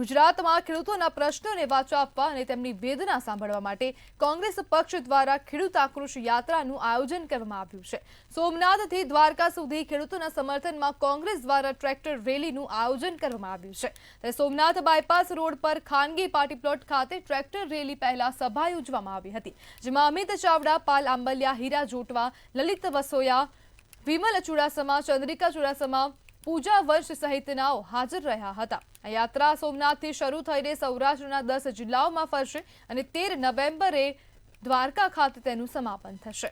ગુજરાતમાં ખેડૂતોના પ્રશ્નોને વાચા આપવા અને તેમની વેદના સાંભળવા માટે કોંગ્રેસ પક્ષ દ્વારા ખેડૂત આક્રોશ યાત્રાનું આયોજન કરવામાં આવ્યું છે। સોમનાથથી દ્વારકા સુધી ખેડૂતોના સમર્થનમાં કોંગ્રેસ દ્વારા ટ્રેક્ટર રેલીનું આયોજન કરવામાં આવ્યું છે। ત્યારે સોમનાથ બાયપાસ રોડ પર ખાનગી પાર્ટી પ્લોટ ખાતે ટ્રેક્ટર રેલી પહેલા સભા યોજવામાં આવી હતી, જેમાં અમિત ચાવડા, પાલ આંબલિયા, હીરા જોટવા, લલિત વસોયા, વિમલ ચુડાસમા, ચંદ્રિકા ચુડાસમા, પૂજા વંશ સહિતનાઓ હાજર રહ્યા હતા। આ યાત્રા સોમનાથથી શરૂ થઈને સૌરાષ્ટ્રના 10 જિલ્લાઓમાં ફરશે અને 13 નવેમ્બરે દ્વારકા ખાતે તેનું સમાપન થશે।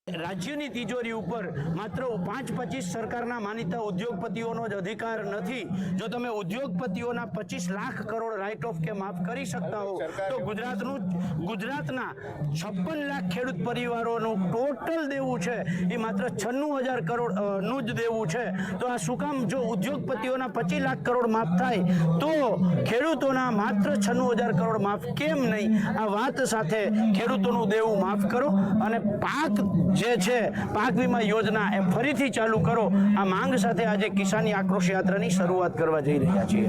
રાજ્યની તિજોરી ઉપર માત્ર 5-25 સરકારના માનીતા ઉદ્યોગપતિઓનો જ અધિકાર નથી। જો તમે ઉદ્યોગપતિઓના 25 લાખ કરોડ રાઇટ ઓફ કે માફ કરી શકતા હો તો ગુજરાતના 56 લાખ ખેડૂત પરિવારોનું ટોટલ દેવું છે એ માત્ર 96,000 કરોડનું જ દેવું છે। તો આ શું કામ જો ઉદ્યોગપતિઓના 25 લાખ કરોડ માફ થાય તો ખેડૂતોના માત્ર 96,000 કરોડ માફ કેમ નહીં? આ વાત સાથે ખેડૂતોનું દેવું માફ કરો અને પાક જે છે પાક વીમા યોજના એ ફરીથી ચાલુ કરો। આ માંગ સાથે આજે કિસાની આક્રોશ યાત્રાની શરૂઆત કરવા જઈ રહ્યા છીએ।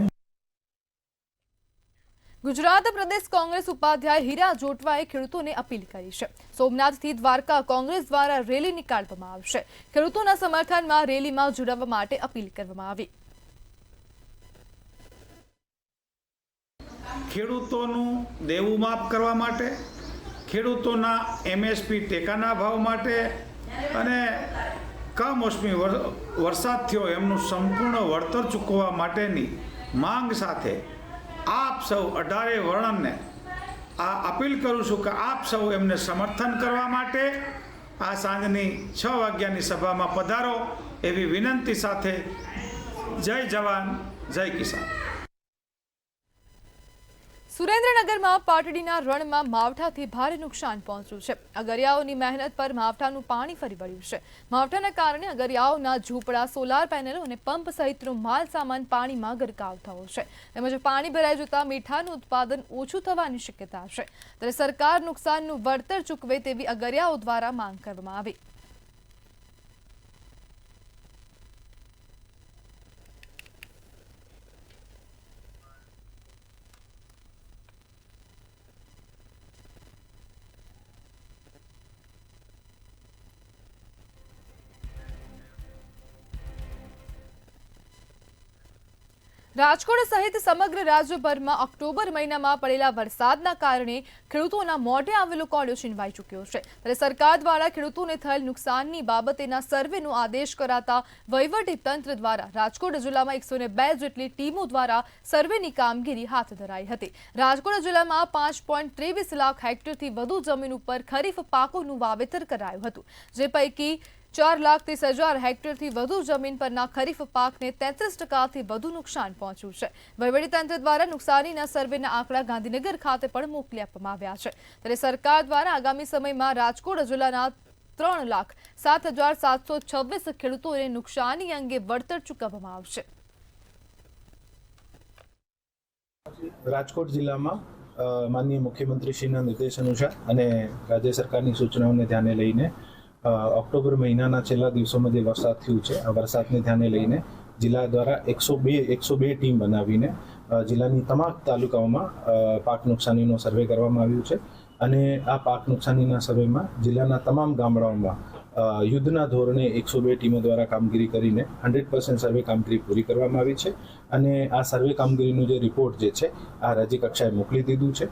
ગુજરાત પ્રદેશ કોંગ્રેસ ઉપાધ્યાય હીરા જોટવાએ ખેડૂતોને અપીલ કરી છે। સોમનાથથી દ્વારકા કોંગ્રેસ દ્વારા રેલી નીકાળવામાં આવશે। ખેડૂતોના સમર્થનમાં રેલીમાં જોડાવા માટે અપીલ કરવામાં આવી। ખેડૂતોનું દેવું માફ કરવા માટે, ખેડૂતોના MSP ટેકાના ભાવ માટે અને કમોસમી વરસાદ થયો એમનું સંપૂર્ણ વળતર ચૂકવવા માટેની માંગ સાથે આપ સૌ 18 વર્ણને આ અપીલ કરું છું કે આપ સૌ એમને સમર્થન કરવા માટે આ સાંજની 6 વાગ્યાની સભામાં પધારો એવી વિનંતી સાથે જય જવાન, જય કિસાન। સુરેન્દ્રનગરમાં પાટડીના રણમાં માવઠાથી ભારે નુકસાન પહોંચ્યું છે। અગરિયાઓની મહેનત પર માવઠાનું પાણી ફરી વળ્યું છે। માવઠાના કારણે અગરિયાઓના ઝૂંપડા, સોલાર પેનલો અને પંપ સહિતનો માલ સામાન પાણીમાં ગરકાવ થયો છે। તેમજ પાણી ભરાઈ જતા મીઠાનું ઉત્પાદન ઓછું થવાની શક્યતા છે। ત્યારે સરકાર નુકસાનનું વળતર ચૂકવે તેવી અગરિયાઓ દ્વારા માંગ કરવામાં આવી। રાજકોટ સહિત સમગ્ર રાજ્યભરમાં ઓક્ટોબર મહિનામાં પડેલા વરસાદના કારણે ખેડૂતોના મોઢે આવેલો કોળિયો છીનવાઈ ચૂક્યો છે। ત્યારે સરકાર દ્વારા ખેડૂતોને થયેલ નુકસાનની બાબતેના સર્વેનો આદેશ કરાતા વહીવટી તંત્ર દ્વારા રાજકોટ જિલ્લામાં 102 જેટલી ટીમો દ્વારા સર્વેની કામગીરી હાથ ધરાઈ હતી। રાજકોટ જિલ્લામાં 5.23 લાખ હેક્ટરથી વધુ જમીન ઉપર ખરીફ પાકોનું વાવેતર કરાયું હતું, જે પૈકી 4,30,000 હેક્ટરથી વધુ જમીન પરના ખરીફ પાકને 33% વધુ નુકસાન પહોંચ્યું છે। વહીવટીતંત્ર દ્વારા નુકસાનીના સર્વેના આંકડા ગાંધીનગર ખાતે પણ મોકલી આપવામાં આવ્યા છે। ત્યારે સરકાર દ્વારા આગામી સમયમાં રાજકોટ જિલ્લાના 3,07,726 ખેડૂતોને નુકસાની અંગે વળતર ચૂકવવામાં આવશે। રાજકોટ જિલ્લામાં માનનીય મુખ્યમંત્રીશ્રીના નિર્દેશ અનુસાર અને રાજ્ય સરકારની સૂચનાઓને ધ્યાને લઈને ઓક્ટોબર મહિનાના છેલ્લા દિવસોમાં જે વરસાદ થયું છે આ વરસાદને ધ્યાને લઈને જિલ્લા દ્વારા 102 ટીમ બનાવીને જિલ્લાની તમામ તાલુકાઓમાં પાક નુકસાનીનો સર્વે કરવામાં આવ્યું છે। અને આ પાક નુકસાનીના સર્વેમાં જિલ્લાના તમામ ગામડાઓમાં યુદ્ધના ધોરણે 102 ટીમો દ્વારા કામગીરી કરીને 100% સર્વે કામગીરી પૂરી કરવામાં આવી છે। અને આ સર્વે કામગીરીનું જે રિપોર્ટ જે છે આ રાજ્ય કક્ષાએ મોકલી દીધું છે।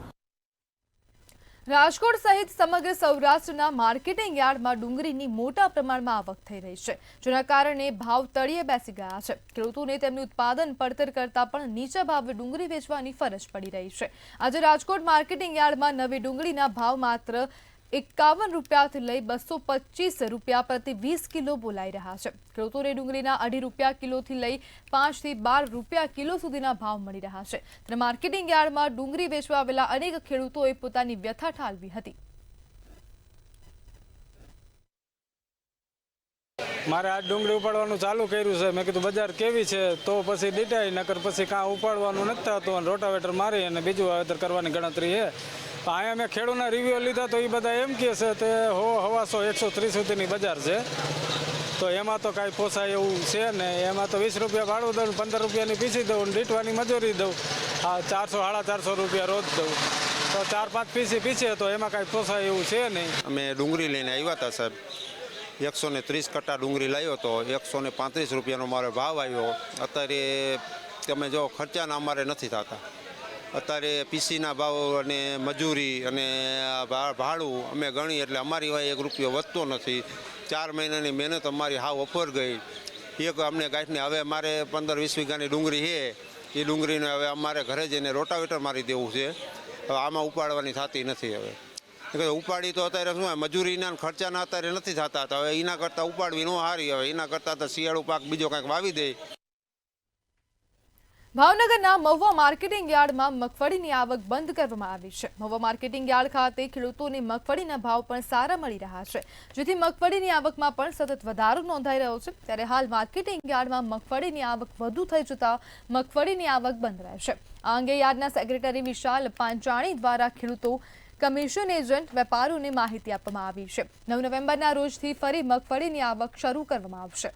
રાજકોટ સહિત સમગ્ર સૌરાષ્ટ્રના માર્કેટિંગ યાર્ડમાં ડુંગળીની મોટા પ્રમાણમાં આવક થઈ રહી છે, જેના કારણે ભાવ તળિયે બેસી ગયા છે। ખેડૂતોને તેમનું ઉત્પાદન પડતર કરતાં પણ નીચા ભાવે ડુંગળી વેચવાની ફરજ પડી રહી છે। આજે રાજકોટ માર્કેટિંગ યાર્ડમાં નવી ડુંગળીના ભાવ માત્ર 51 રૂપિયાથી લઈ 225 રૂપિયા પ્રતિ 20 કિલો બોલાઈ રહ્યા છે। ખેડૂતોને ડુંગળીના 2.5 રૂપિયા કિલોથી લઈ 5 થી 12 રૂપિયા કિલો સુધીના ભાવ મળી રહ્યા છે। ત્યારે માર્કેટિંગ યાર્ડમાં ડુંગળી વેચવા આવેલા અનેક ખેડૂતોએ પોતાની વ્યથા ઠાલવી હતી। મારે આ ડુંગળી ઉપાડવાનું ચાલુ કર્યું છે। મેં કીધું બજાર કેવી છે તો પછી ડીટાઈ નકર પછી કાં ઉપાડવાનું નથી થતું અને રોટાવેટર મારી અને બીજું વાવેતર કરવાની ગણતરી છે। અહીંયા મેં ખેડૂતના રિવ્યુ લીધા તો એ બધા એમ કહે છે તે 100, 125, 130 સુધીની બજાર છે। તો એમાં તો કાંઈ પોસાય એવું છે ને. એમાં તો 20 રૂપિયા ભાડું દઉં, 15 રૂપિયાની પીસી દઉં, દીઠવાની મજૂરી દઉં, 400-450 રૂપિયા રોજ દઉં, તો 4-5 પીસીએ તો એમાં કાંઈ પોસાય એવું છે નહીં. અમે ડુંગળી લઈને આવ્યા હતા સાહેબ, 130 કટ્ટા ડુંગળી લાવ્યો તો 135 રૂપિયાનો મારો ભાવ આવ્યો. અત્યારે તમે જો ખર્ચાના અમારે નથી થતા. અત્યારે પીસીના ભાવ અને મજૂરી અને ભાડું અમે ગણી એટલે અમારી વાય 1 રૂપિયો વધતો નથી. 4 મહિનાની મહેનત અમારી હાવ અફર ગઈ. એક અમને ગાંઠની હવે મારે 15-20 વીઘાની ડુંગળી છે, એ ડુંગળીને હવે અમારે ઘરે જઈને રોટાવેટર મારી દેવું છે. હવે આમાં ઉપાડવાની થતી નથી. હવે ઉપાડી તો અત્યારે શું મજૂરીના ખર્ચાના અત્યારે નથી થતા. તો હવે એના કરતાં ઉપાડવી ન હારી. હવે એના કરતાં તો શિયાળુ પાક બીજો કાંઈક વાવી દે. ભાવનગરના મહુવા માર્કેટિંગ યાર્ડમાં મગફળીની આવક બંધ કરવામાં આવી છે. મહુવા માર્કેટિંગ યાર્ડ ખાતે ખેડૂતોને મગફળીના ભાવ પણ સારા મળી રહ્યા છે, જેથી મગફળીની આવકમાં પણ સતત વધારો નોંધાઈ રહ્યો છે. ત્યારે હાલ માર્કેટિંગ યાર્ડમાં મગફળીની આવક વધુ થઈ જતા મગફળીની આવક બંધ રહેશે. આ અંગે યાર્ડના સેક્રેટરી વિશાલ પાંચાણી દ્વારા ખેડૂતો, કમિશન એજન્ટ, વેપારીઓને માહિતી આપવામાં આવી છે. 9 નવેમ્બરના રોજથી ફરી મગફળીની આવક શરૂ કરવામાં આવશે.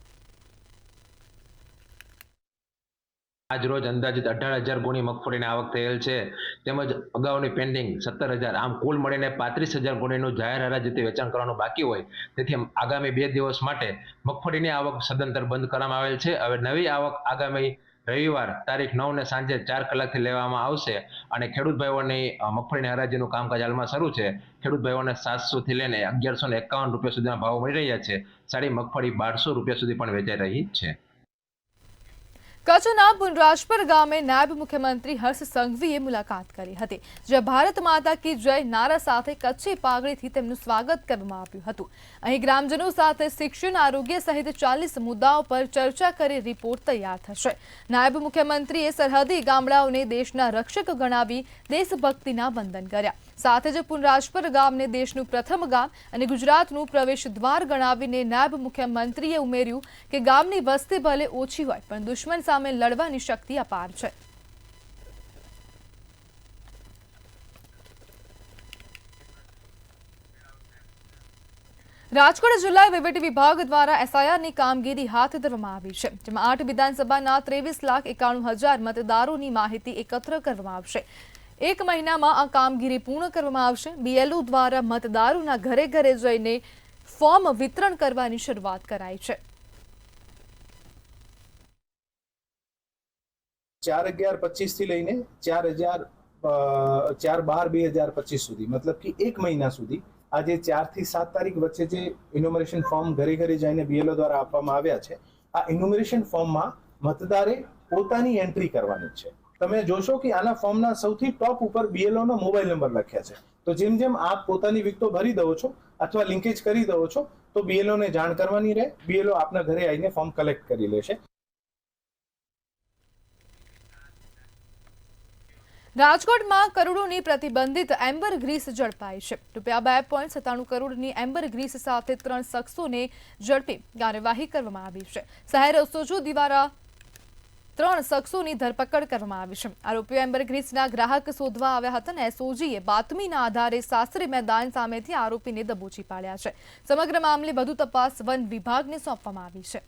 આજ રોજ અંદાજિત 18,000 ગુણી મગફળીની આવક થયેલ છે, તેમજ અગાઉની પેન્ડિંગ 17,000, આમ કુલ મળીને 35,000 ગુણીનું જાહેર હરાજીથી વેચાણ કરવાનું બાકી હોય. તેથી આગામી 2 દિવસ માટે મગફળીની આવક સદંતર બંધ કરવામાં આવેલ છે. હવે નવી આવક આગામી રવિવાર તારીખ 9 ને સાંજે 4 કલાકથી લેવામાં આવશે. અને ખેડૂત ભાઈઓની મગફળીની હરાજીનું કામકાજ હાલમાં શરૂ છે. ખેડૂત ભાઈઓને 700 થી લઈને 1151 રૂપિયા સુધીના ભાવ મળી રહ્યા છે. સારી મગફળી 1200 રૂપિયા સુધી પણ વેચાઈ રહી છે. કચ્છના પુનરાજપર ગામે નાયબ મુખ્યમંત્રી હર્ષ સંઘવીએ મુલાકાત કરી હતી, જ્યાં ભારત માતા કી જય નારા સાથે કચ્છી પાઘડીથી તેમનું સ્વાગત કરવામાં આવ્યું હતું. અહીં ગ્રામજનો સાથે શિક્ષણ, આરોગ્ય સહિત 40 મુદ્દાઓ પર ચર્ચા કરી રિપોર્ટ તૈયાર થશે. નાયબ મુખ્યમંત્રીએ સરહદી ગામડાઓને દેશના રક્ષક ગણાવી દેશભક્તિના વંદન કર્યા. સાથે જ પુનરાજપર ગામને દેશનું પ્રથમ ગામ અને ગુજરાતનું પ્રવેશ દ્વાર ગણાવીને નાયબ મુખ્યમંત્રીએ ઉમેર્યું કે ગામની વસ્તી ભલે ઓછી હોય પણ દુશ્મન સામે લડવાની શક્તિ અપાર છે. રાજકોટ જિલ્લા વહીવટી વિભાગ દ્વારા એસઆઈઆરની કામગીરી હાથ ધરવામાં આવી છે, જેમાં 8 વિધાનસભાના 23,91,000 મતદારોની માહિતી એકત્ર કરવામાં આવશે. 1 મહિનામાં આ કામગીરી પૂર્ણ કરવામાં આવશે. બીએલઓ દ્વારા મતદારોના ઘરે ઘરે જઈને ફોર્મ વિતરણ કરવાની શરૂઆત કરાઈ છે. 4/11/25 થી લઈને 4/12/2025 સુધી, મતલબ કે 1 મહિના સુધી આજે 4 થી 7 તારીખ વચ્ચે જે ઇન્યુમરેશન ફોર્મ ઘરે ઘરે જઈને બીએલઓ દ્વારા આપવામાં આવ્યા છે, આ ઇન્યુમરેશન ફોર્મમાં મતદારે પોતાની એન્ટ્રી કરવાની છે. તમે જોશો કે આના ફોર્મના સૌથી ટોપ ઉપર બીએલઓ નો મોબાઈલ નંબર લખ્યા છે. તો જેમ જેમ આપ પોતાની વિગતો ભરી દો છો અથવા લિંકેજ કરી દો છો તો બીએલઓ ને જાણ કરવાની રહે. બીએલઓ આપના ઘરે આવીને ફોર્મ કલેક્ટ કરી લેશે. રાજકોટમાં કરોડોની પ્રતિબંધિત એમ્બર ગ્રીસ ઝડપાઈ છે. ₹2.97 કરોડની એમ્બર ગ્રીસ સાથે 3 શખ્સોને ઝડપી કાર્યવાહી કરવામાં આવી છે. શહેર એસઓજી દ્વારા 3 શખ્સોની ધરપકડ કરવામાં આવી છે. આરોપીઓ એમ્બર ગ્રીસના ગ્રાહક શોધવા આવ્યા હતા અને એસઓજીએ બાતમીના આધારે શાસ્ત્રી મેદાન સામેથી આરોપીને દબોચી પાડ્યા છે. સમગ્ર મામલે વધુ તપાસ વન વિભાગને સોંપવામાં આવી છે.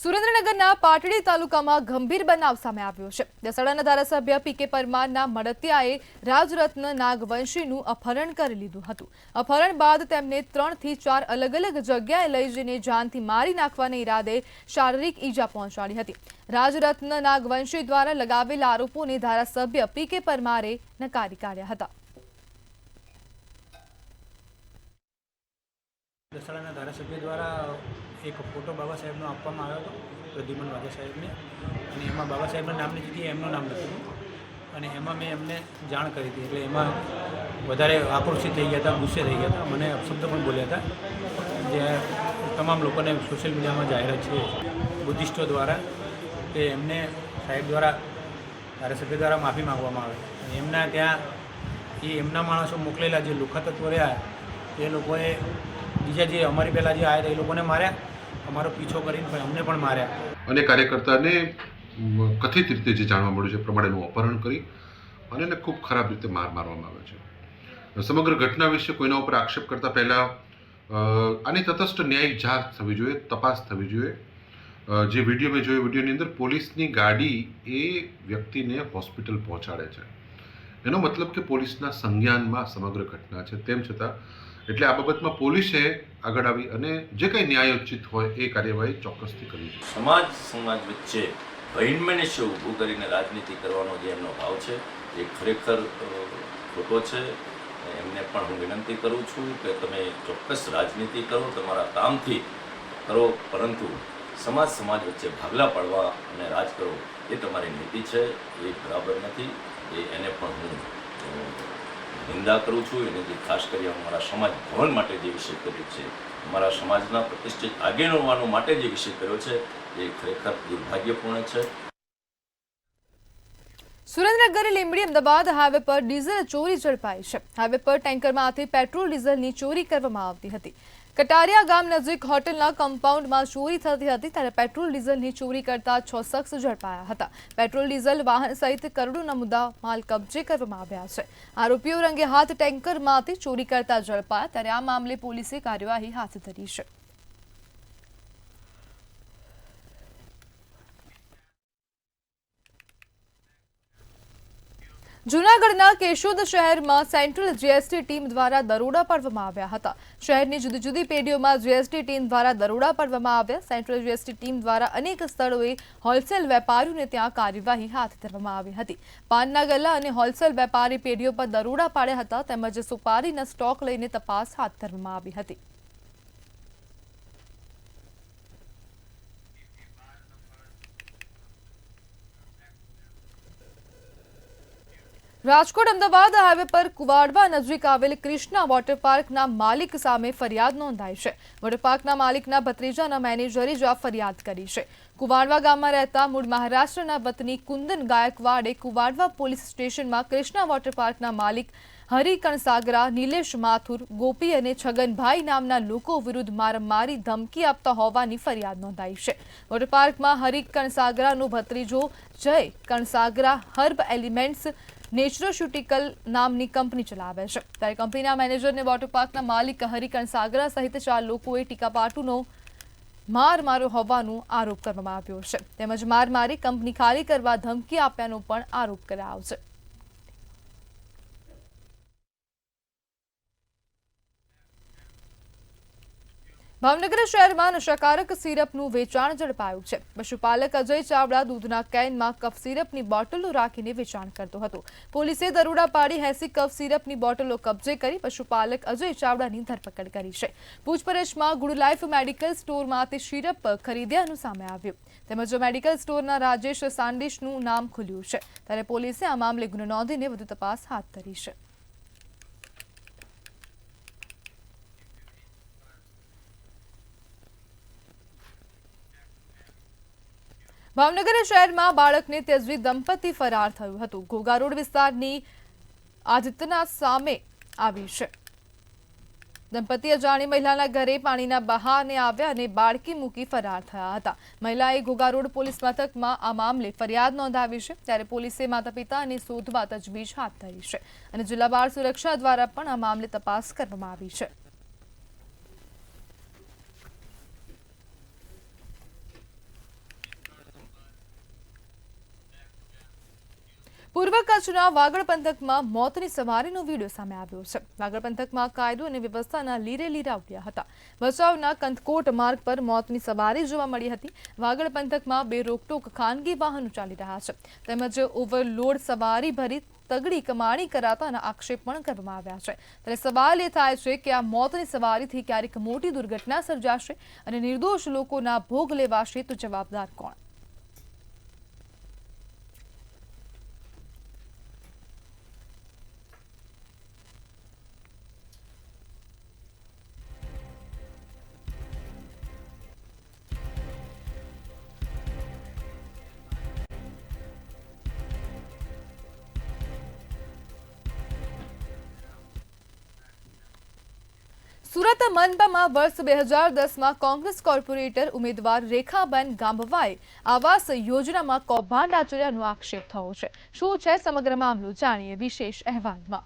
સુરેન્દ્રનગરના પાટડી તાલુકામાં ગંભીર બનાવ સામે આવ્યો છે. દસાડાના ધારાસભ્ય પીકે પરમારના મળતિયાએ રાજરત્ન નાગવંશીનું અપહરણ કરી લીધું હતું. અપહરણ બાદ તેમને 3 થી 4 અલગ અલગ જગ્યાએ લઈ જઈને જાનથી મારી નાખવાના ઈરાદે શારીરિક ઈજા પહોંચાડી હતી. રાજરત્ન નાગવંશી દ્વારા લગાવેલા આરોપોને ધારાસભ્ય પીકે પરમારે નકારી કાઢ્યા હતા. દસાડાના ધારાસભ્ય દ્વારા એક ફોટો બાબા સાહેબનો આપવામાં આવ્યો હતો, પ્રદ્યુમન વાઘા સાહેબને, અને એમાં બાબા સાહેબના નામની જગ્યાએ એમનું નામ લખ્યું અને એમાં મેં એમને જાણ કરી હતી. એટલે એમાં વધારે આક્રોશિત થઈ ગયા હતા, ગુસ્સે થઈ ગયા હતા, મને અપશબ્દ પણ બોલ્યા હતા. જે તમામ લોકોને સોશિયલ મીડિયામાં જાહેરાત છે બુદ્ધિસ્ટો દ્વારા કે એમને સાહેબ દ્વારા ધારાસભ્ય દ્વારા માફી માંગવામાં આવે. એમના ત્યાં એમના માણસો મોકલેલા જે લુખા તત્વો રહ્યા એ લોકોએ બીજા જે અમારી પહેલાં જે આવ્યા હતા એ લોકોને માર્યા, અમારો પીછો કરીને અમને પણ માર્યા. અને કાર્યકર્તાને કથિત રીતે જે જાણવા મળ્યું છે પ્રમાણેનું અપહરણ કરી અને એને ખૂબ ખરાબ રીતે માર મારવામાં આવ્યો છે. સમગ્ર ઘટના વિશે કોઈના ઉપર આક્ષેપ કરતા પહેલાં આની તટસ્થ ન્યાયિક જાંચ થવી જોઈએ, તપાસ થવી જોઈએ. જે વિડીયો મેં જોયો, વિડીયોની અંદર પોલીસની ગાડી એ વ્યક્તિને હોસ્પિટલ પહોંચાડે છે. એનો મતલબ કે પોલીસના સંજ્ઞાનમાં સમગ્ર ઘટના છે. તેમ છતાં એટલે આ બાબતમાં પોલીસે આગળ આવી અને જે કંઈ ન્યાયોચિત હોય એ કાર્યવાહી ચોક્કસથી કરવી જોઈએ. સમાજ વચ્ચે વૈનમેનિષ્ય ઊભું કરીને રાજનીતિ કરવાનો જે એમનો ભાવ છે એ ખરેખર ખોટો છે. એમને પણ હું વિનંતી કરું છું કે તમે ચોક્કસ રાજનીતિ કરો, તમારા કામથી કરો, પરંતુ સમાજ વચ્ચે ભાગલા પાડવા અને રાજ કરો એ તમારી નીતિ છે, એ બરાબર નથી. એને પણ હું નિંદા કરું છું. એને જે ખાસ કરી અમારા સમાજ ભવન માટે જે વિષય કર્યો છે, અમારા સમાજના પ્રતિષ્ઠિત આગેવાનો માટે જે વિષય કર્યો છે એ ખરેખર દુર્ભાગ્યપૂર્ણ છે. સુરેન્દ્રનગર લીંબડી અમદાવાદ હાઈવે પર ડીઝલ ચોરી ઝડપાઈ છે. હાઈવે પર ટેન્કરમાંથી પેટ્રોલ ડીઝલની ચોરી કરવામાં આવતી હતી. કટારિયા ગામ નજીક હોટલના કમ્પાઉન્ડમાં ચોરી થતી હતી ત્યારે પેટ્રોલ ડીઝલની ચોરી કરતા 6 શખ્સ ઝડપાયા હતા. પેટ્રોલ ડીઝલ વાહન સહિત કરોડોના મુદ્દા માલ કબજે કરવામાં આવ્યા છે. આરોપીઓ રંગે હાથ ટેન્કરમાંથી ચોરી કરતા ઝડપાયા ત્યારે આ મામલે પોલીસે કાર્યવાહી હાથ ધરી છે. જૂનાગઢના કેશોદ શહેરમાં સેન્ટ્રલ જીએસટી ટીમ દ્વારા દરોડા પાડવામાં આવ્યા હતા. શહેરની જુદી જુદી પેઢીઓમાં જીએસટી ટીમ દ્વારા દરોડા પાડવામાં આવ્યા. સેન્ટ્રલ જીએસટી ટીમ દ્વારા અનેક સ્થળોએ હોલસેલ વેપારીઓને ત્યાં કાર્યવાહી હાથ ધરવામાં આવી હતી. પાનના ગલ્લા અને હોલસેલ વેપારી પેઢીઓ પર દરોડા પાડ્યા હતા તેમજ સુપારીના સ્ટોક લઈને તપાસ હાથ ધરવામાં આવી હતી. રાજકોટ અમદાવાદ હાઈવે પર કુવાડવા નજીક આવેલ કૃષ્ણા વોટર પાર્કના માલિક સામે ફરિયાદ નોંધાઈ છે. વોટર પાર્કના માલિકના ભત્રીજાના મેનેજરે જ આ ફરિયાદ કરી છે. કુવાડવા ગામમાં રહેતા મૂળ મહારાષ્ટ્રના વતની કુંદન ગાયકવાડે કુવાડવા પોલીસ સ્ટેશનમાં કૃષ્ણા વોટર પાર્કના માલિક હરિ કણસાગરા, નિલેશ માથુર, ગોપી અને છગનભાઈ નામના લોકો વિરુદ્ધ મારામારી ધમકી આપતા હોવાની ફરિયાદ નોંધાઈ છે. વોટર પાર્કમાં હરિ કણસાગરાનો ભત્રીજો જય કણસાગરા હર્બ એલિમેન્ટ્સ નેચરોસ્યુટિકલ નામની કંપની ચલાવે છે. ત્યારે કંપનીના મેનેજરને વોટર પાર્કના માલિક હરિ કણસાગરા સહિત 4 લોકોએ ટીકાપાટુનો માર માર્યો હોવાનો આરોપ કરવામાં આવ્યો છે. તેમજ માર મારી કંપની ખાલી કરવા ધમકી આપ્યાનો પણ આરોપ કરાયો છે. ભાવનગર શહેરમાં નશાકારક સિરપનું વેચાણ ઝડપાયું છે. પશુપાલક અજય ચાવડા દૂધના કેનમાં કફ સિરપની બોટલો રાખીને વેચાણ કરતો હતો. પોલીસે દરોડા પાડી 80 કફ સિરપની બોટલો કબજે કરી પશુપાલક અજય ચાવડાની ધરપકડ કરી છે. પૂછપરછમાં ગુડ લાઈફ મેડિકલ સ્ટોરમાંથી સિરપ ખરીદ્યાનું સામે આવ્યું. તેમજ મેડિકલ સ્ટોરના રાજેશ સાંડિશનું નામ ખુલ્યું છે. ત્યારે પોલીસે આ મામલે ગુનો નોંધીને વધુ તપાસ હાથ ધરી છે. ભાવનગર શહેરમાં બાળકને ત્યજવી દંપતી ફરાર થયું હતું. ઘોઘા રોડ વિસ્તારની આદિત્યના સામે આવી છે. દંપતી અજાણી મહિલાના ઘરે પાણીના બહાને આવ્યા અને બાળકી મૂકી ફરાર થયા હતા. મહિલાએ ઘોઘા રોડ પોલીસ મથકમાં આ મામલે ફરિયાદ નોંધાવી છે. ત્યારે પોલીસે માતા પિતાને શોધવા તજવીજ હાથ ધરી છે અને જિલ્લા બાળ સુરક્ષા દ્વારા પણ આ મામલે તપાસ કરવામાં આવી છે. પૂર્વ કચ્છના વાગડ પંથકમાં મોતની સવારીનો વિડીયો સામે આવ્યો છે. વાગડ પંથકમાં કાયદો અને વ્યવસ્થાના લીરે લીરા ઉડ્યા હતા. ભચાઉના કંથકોટ માર્ગ પર મોતની સવારી જોવા મળી હતી. વાગડ પંથકમાં બેરોકટોક ખાનગી વાહનો ચાલી રહ્યા છે તેમજ ઓવરલોડ સવારી ભરી તગડી કમાણી કરાતાના આક્ષેપ પણ કરવામાં આવ્યા છે. ત્યારે સવાલ એ થાય છે કે આ મોતની સવારીથી ક્યારેક મોટી દુર્ઘટના સર્જાશે અને નિર્દોષ લોકોના ભોગ લેવાશે તો જવાબદાર કોણ? સુરત મનપામાં વર્ષ 2010માં કોંગ્રેસ કોર્પોરેટર ઉમેદવાર રેખાબેન ગાંભવાએ આવાસ યોજનામાં કૌભાંડ આચર્યાનો આક્ષેપ થયો છે. શું છે સમગ્ર મામલો, જાણીએ વિશેષ અહેવાલમાં.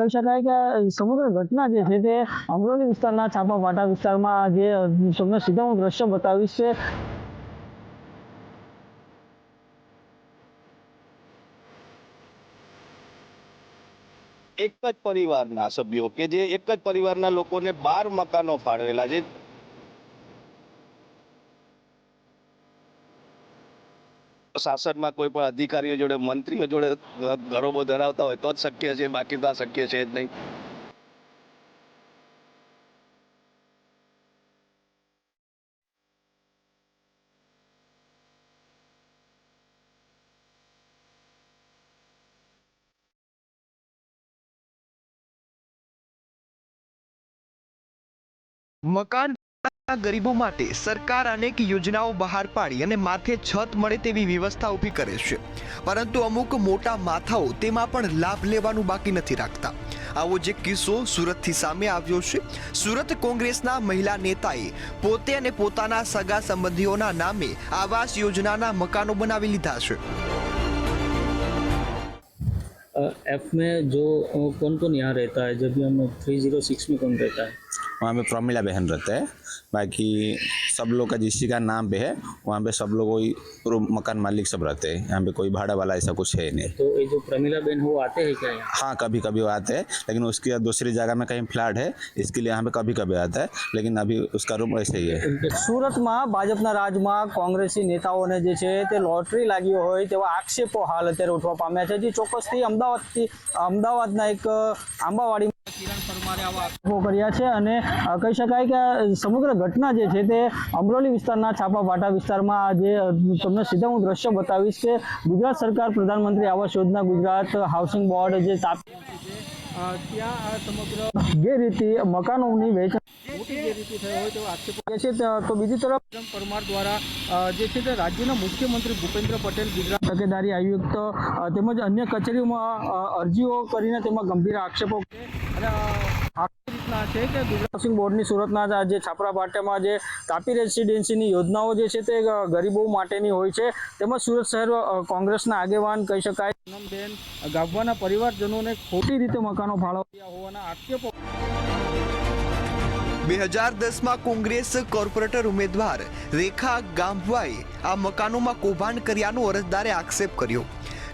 કહી શકાય કે સમગ્ર ઘટના જે છે તે અમરોલી વિસ્તારના છાપાવાટા વિસ્તારમાં જે તમને સીધા હું દ્રશ્ય બતાવીશ છે. એક જ પરિવારના સભ્યો કે જે એક જ પરિવારના લોકોને 12 મકાનો ફાળવેલા છે. શાસનમાં કોઈ પણ અધિકારીઓ જોડે, મંત્રીઓ જોડે ઘરો ધરાવતા હોય તો જ શક્ય છે, બાકી તો આ શક્ય છે જ નહીં. મકાન ગરીબો માટે સરકાર અનેક યોજનાઓ બહાર પાડી અને માથે છત મળે તેવી વ્યવસ્થા ઊભી કરે છે, પરંતુ અમુક મોટા માથાઓ તેમાં પણ લાભ લેવાનું બાકી નથી રાખતા. આવો જ એક કિસ્સો સુરતથી સામે આવ્યો છે. સુરત કોંગ્રેસના મહિલા નેતાએ પોતે અને પોતાના સગા સંબંધીઓના નામે આવાસ યોજનાના મકાનો બનાવી લીધા છે. एफ में जो कौन कौन यहाँ रहता है? जब भी हम 306 में कौन रहता है? वहाँ पे प्रमिला बहन रहते हैं, बाकी सब लोग का जिसी का नाम पे है वहाँ पे सब लोग वही मकान मालिक सब रहते हैं. यहाँ पे कोई भाड़ा वाला ऐसा कुछ है नहीं. तो ये जो प्रमिला बहन वो आते हैं क्या यहाँ? हाँ, कभी कभी वो आते हैं, लेकिन उसके बाद दूसरी जगह में कहीं फ्लैट है, इसके लिए यहाँ पे कभी कभी आता है, लेकिन अभी उसका रूम ऐसे ही है. સુરતમાં ભાજપના રાજમાં કોંગ્રેસી નેતાઓને જે છે તે લોટરી લાગી હોય તેવા આક્ષેપો હાલ અત્યારે ઉઠવા પામ્યા છે. જે ચોક્કસથી અમદાવાદના એક આંબાવાડી કિરણ પરમારે આવા આક્ષેપો કર્યા છે અને કહી શકાય કે સમગ્ર ઘટના જે છે તે અમરોલી વિસ્તારના છાપાવાટા વિસ્તારમાં જે તમને સીધા હું દ્રશ્ય બતાવીશ કે ગુજરાત સરકાર પ્રધાનમંત્રી આવાસ યોજના, ગુજરાત હાઉસિંગ બોર્ડ જે તાપી ત્યાં આ સમગ્ર ગેરરીતિ મકાનોની વહેંચણી મોટી ગેરરીતિ થઈ હોય તેવો આક્ષેપો છે. તો બીજી તરફ કિરણ પરમાર દ્વારા જે છે તે રાજ્યના મુખ્યમંત્રી ભૂપેન્દ્ર પટેલ, ગુજરાત તકેદારી આયુક્ત તેમજ અન્ય કચેરીઓમાં અરજીઓ કરીને તેમાં ગંભીર આક્ષેપો અને આખી રીતના છે કે ગુજરાત હાઉસિંગ બોર્ડની સુરતના જે છાપરા પાટિયામાં જે તાપી રેસિડેન્સીની યોજનાઓ જે છે તે ગરીબો માટેની હોય છે. તેમજ સુરત શહેર કોંગ્રેસના આગેવાન કહી શકાય પૂનમબેન ગાભવાના પરિવારજનોને ખોટી રીતે મકાનો ફાળવ્યા હોવાના આક્ષેપો. 2010માં કોંગ્રેસ કોર્પોરેટર ઉમેદવાર રેખા ગાંભવાએ આ મકાનોમાં કૌભાંડ કર્યાનો અરજદારે આક્ષેપ કર્યો.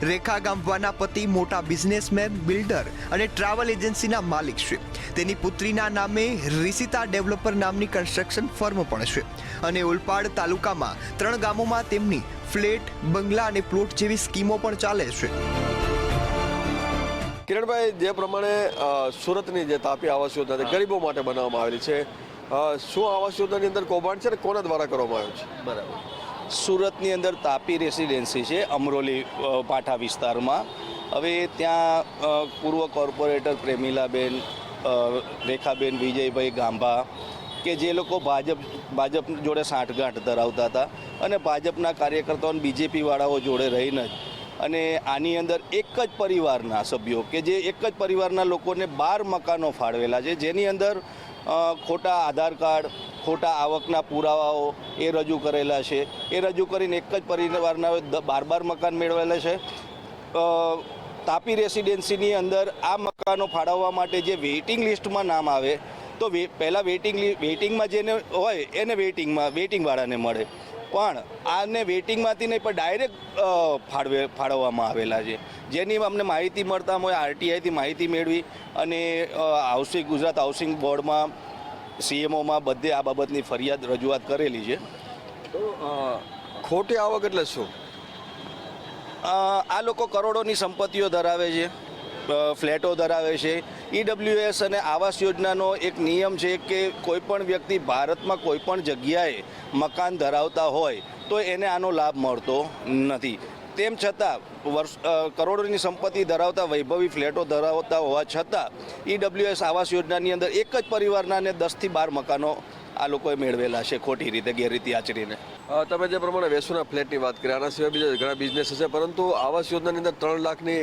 રેખા ગાંભવાના પતિ મોટા બિઝનેસમેન, બિલ્ડર અને ટ્રાવેલ એજન્સીના માલિક છે. તેની પુત્રીના નામે રિસિતા ડેવલપર નામની કન્સ્ટ્રક્શન ફર્મ પણ છે અને ઓલપાડ તાલુકામાં 3 ગામોમાં તેમની ફ્લેટ, બંગલા અને પ્લોટ જેવી સ્કીમો પણ ચાલે છે. કિરણભાઈ, જે પ્રમાણે સુરતની જે તાપી આવાસ યોજના ગરીબો માટે બનાવવામાં આવેલી છે, શું આવાસ યોજનાની અંદર કૌભાંડ છે ને કોના દ્વારા કરવામાં આવ્યું છે? બરાબર. સુરતની અંદર તાપી રેસિડેન્સી છે અમરોલી પાઠા વિસ્તારમાં. હવે ત્યાં પૂર્વ કોર્પોરેટર પ્રેમિલાબેન, રેખાબેન વિજયભાઈ ગાંભા કે જે લોકો ભાજપ જોડે સાંઠગાંઠ ધરાવતા હતા અને ભાજપના કાર્યકર્તાઓ બીજેપી વાળાઓ જોડે રહીને જ અને આની અંદર એક જ પરિવારના સભ્યો કે જે એક જ પરિવારના લોકોને 12 મકાનો ફાળવેલા છે, જેની અંદર ખોટા આધાર કાર્ડ, ખોટા આવકના પુરાવાઓ એ રજૂ કરેલા છે. એ રજૂ કરીને એક જ પરિવારના 12 મકાન મેળવેલા છે. તાપી રેસિડેન્સીની અંદર આ મકાનો ફાળવવા માટે જે વેઇટિંગ લિસ્ટમાં નામ આવે તો પહેલાં વેઇટિંગમાં જેને હોય એને વેઇટિંગવાળાને મળે, પણ આને વેઇટિંગમાંથી નહીં પણ ડાયરેક્ટ ફાળવવામાં આવેલા છે. જેની અમને માહિતી મળતા હોય આરટીઆઈથી માહિતી મેળવી અને ગુજરાત હાઉસિંગ બોર્ડમાં, સીએમઓમાં બધે આ બાબતની ફરિયાદ રજૂઆત કરેલી છે. તો ખોટી આવક એટલે શું? આ લોકો કરોડોની સંપત્તિઓ ધરાવે છે, ફ્લેટો ધરાવે છે. ઈડબ્લ્યુએસ અને આવાસ યોજનાનો એક નિયમ છે કે કોઈ પણ વ્યક્તિ ભારતમાં કોઈ પણ જગ્યાએ મકાન ધરાવતા હોય તો એને આનો લાભ મળતો નથી. તેમ છતાં કરોડોની સંપત્તિ ધરાવતા વૈભવી ફ્લેટો ધરાવતા હોવા છતાં ઈડબ્લ્યુએસ આવાસ યોજનાની અંદર એક જ પરિવારના 10 થી 12 મકાનો આ લોકોએ મેળવેલા છે ખોટી રીતે, ગેરરીતિ આચરીને. તમે જે પ્રમાણે વેસુના ફ્લેટની વાત કરી, આના સિવાય બીજા ઘણા બિઝનેસ છે, પરંતુ આવાસ યોજનાની અંદર 3 લાખની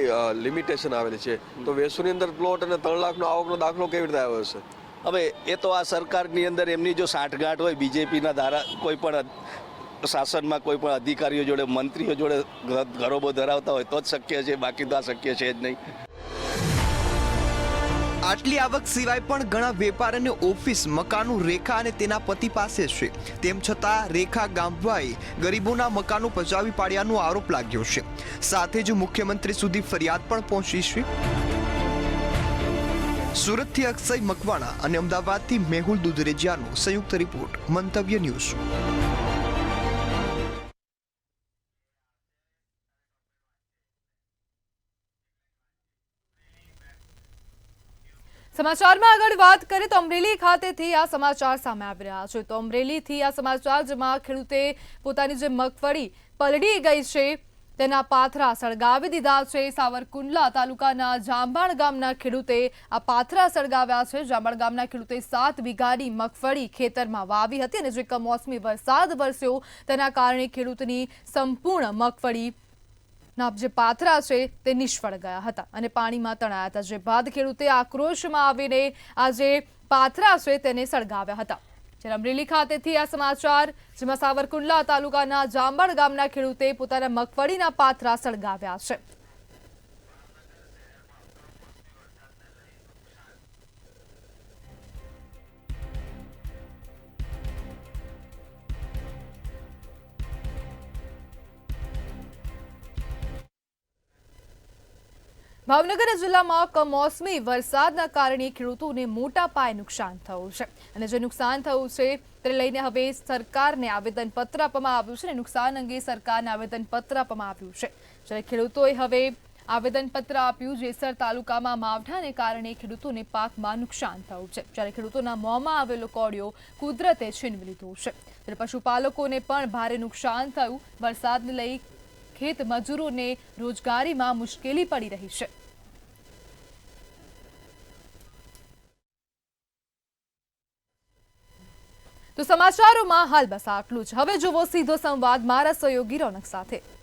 લિમિટેશન આવેલી છે. તો વેસુની અંદર પ્લોટ અને 3 લાખનો આવકનો દાખલો કેવી રીતે આવ્યો છે? હવે એ તો આ સરકારની અંદર એમની જો સાંઠગાંઠ હોય, બીજેપીના ધારા કોઈ પણ શાસનમાં કોઈ પણ અધિકારીઓ જોડે, મંત્રીઓ જોડે ઘરોબો ધરાવતા હોય તો જ શક્ય છે, બાકી તો આ શક્ય છે જ નહીં. આટલી આવક સિવાય પણ ઘણા વેપાર અને ઓફિસ મકાનો રેખા અને તેના પતિ પાસે છે. તેમ છતાં રેખા ગામવાએ ગરીબોના મકાનો પચાવી પાડ્યાનો આરોપ લાગ્યો છે. સાથે જ મુખ્યમંત્રી સુધી ફરિયાદ પણ પહોંચી છે. સુરતથી અક્ષય મકવાણા અને અમદાવાદથી મેહુલ દુધરેજિયાનો સંયુક્ત રિપોર્ટ, મંતવ્ય ન્યૂઝ. સમાચારમાં આગળ વાત કરીએ તો અમરેલી ખાતેથી આ સમાચાર સામે આવી રહ્યા છે. તો અમરેલીથી આ સમાચાર, જેમાં ખેડૂતે પોતાની જે મગફળી પલળી ગઈ છે તેના પાથરા સળગાવી દીધા છે. સાવરકુંડલા તાલુકાના જાંબાણ ગામના ખેડૂતે આ પાથરા સળગાવ્યા છે. જાંબાણ ગામના ખેડૂતે 7 વીઘાની મગફળી ખેતરમાં વાવી હતી અને જે કમોસમી વરસાદ વરસ્યો તેના કારણે ખેડૂતની સંપૂર્ણ મગફળી ના જે પાથરા છે તે નિષ્ફળ ગયા હતા અને પાણીમાં તણાયા હતા. જે બાદ ખેડૂતે આક્રોશમાં આવીને આ જે પાથરા છે તેને સળગાવ્યા હતા. જ્યારે અમરેલી ખાતેથી આ સમાચાર, જેમાં સાવરકુંડલા તાલુકાના જાંબણ ગામના ખેડૂતે પોતાના મગફળીના પાથરા સળગાવ્યા છે. ભાવનગર જિલ્લામાં કમોસમી વરસાદના કારણે ખેડૂતોને મોટા પાયે નુકસાન થયું છે અને જે નુકસાન થયું છે તે લઈને હવે સરકારને આવેદનપત્ર આપવામાં આવ્યું છે અને નુકસાન અંગે સરકારને આવેદનપત્ર આપવામાં આવ્યું છે. જ્યારે ખેડૂતોએ હવે આવેદનપત્ર આપ્યું. જેસર તાલુકામાં માવઠાને કારણે ખેડૂતોને પાકમાં નુકસાન થયું છે. જ્યારે ખેડૂતોના મોંમાં આવેલો કોળિયો કુદરતે છીનવી લીધો છે. ત્યારે પશુપાલકોને પણ ભારે નુકસાન થયું. વરસાદને લઈ ખેત મજૂરોને રોજગારીમાં મુશ્કેલી પડી રહી છે. તો સમાચારોમાં હાલ બસ આટલું જ. હવે જુઓ સીધો સંવાદ મારા સહયોગી રોનક સાથે.